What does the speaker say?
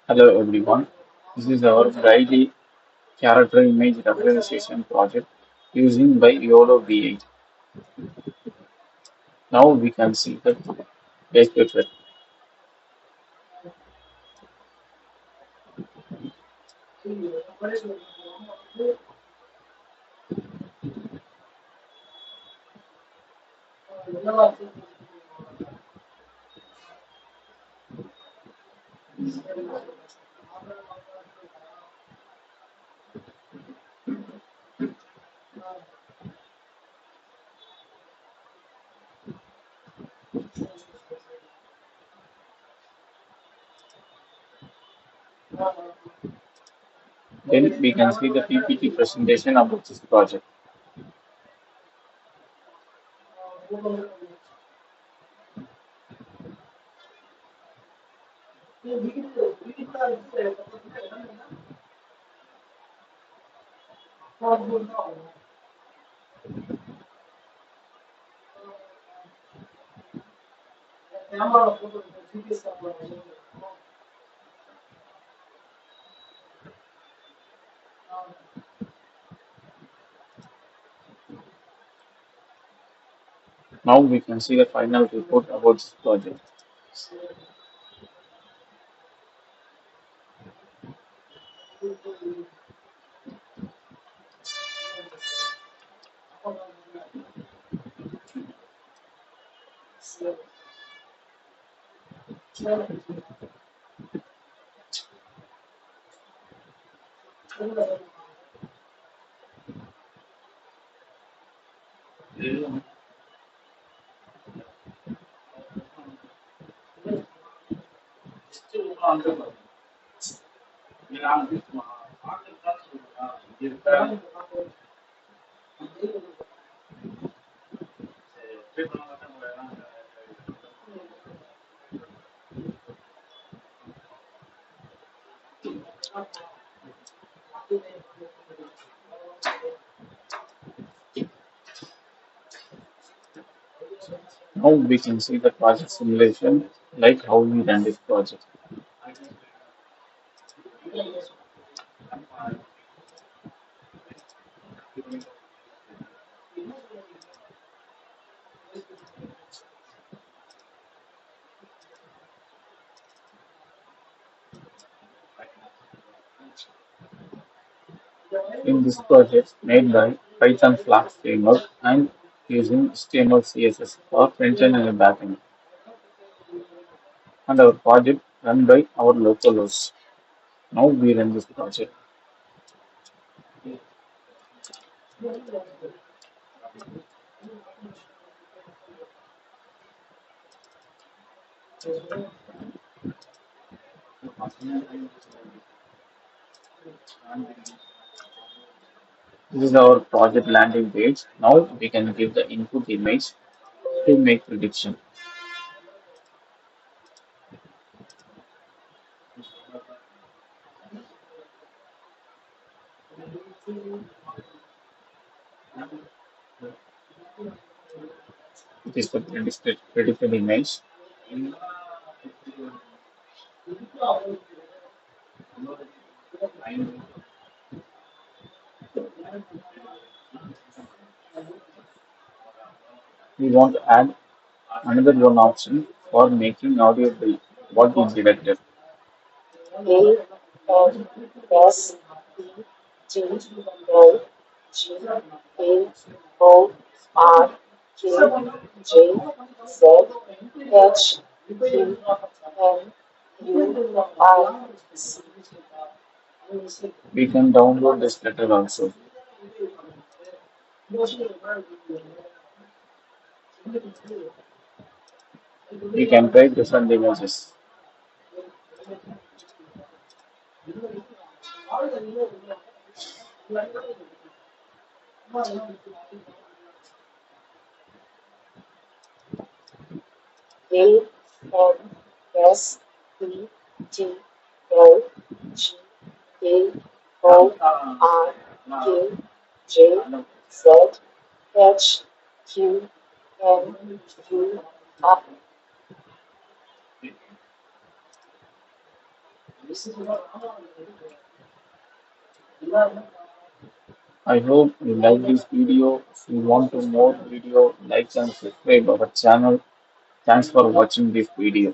Hello everyone. This is our Braille character image representation project using by YOLO V8. Now we can see the base paper. Then we can see the PPT presentation about this project. Now we can see the final report about this project. Now we can see the project simulation, like how we ran this project. In this project made by Python Flask framework and using HTML CSS for front-end and back-end, and our project run by our local host. Now we run this project. This is our project landing page. Now we can give the input image to make prediction. It is the predicted image. We want to add another one option for making audio bill. What is detected? A N S E T O G A O R K J Z H Q N U I C. We can download this letter also. We can try different images. A N S E T O G A O R K J Z H Q N U I. I hope you like this video. If you want to more video, like and subscribe our channel. Thanks for watching this video.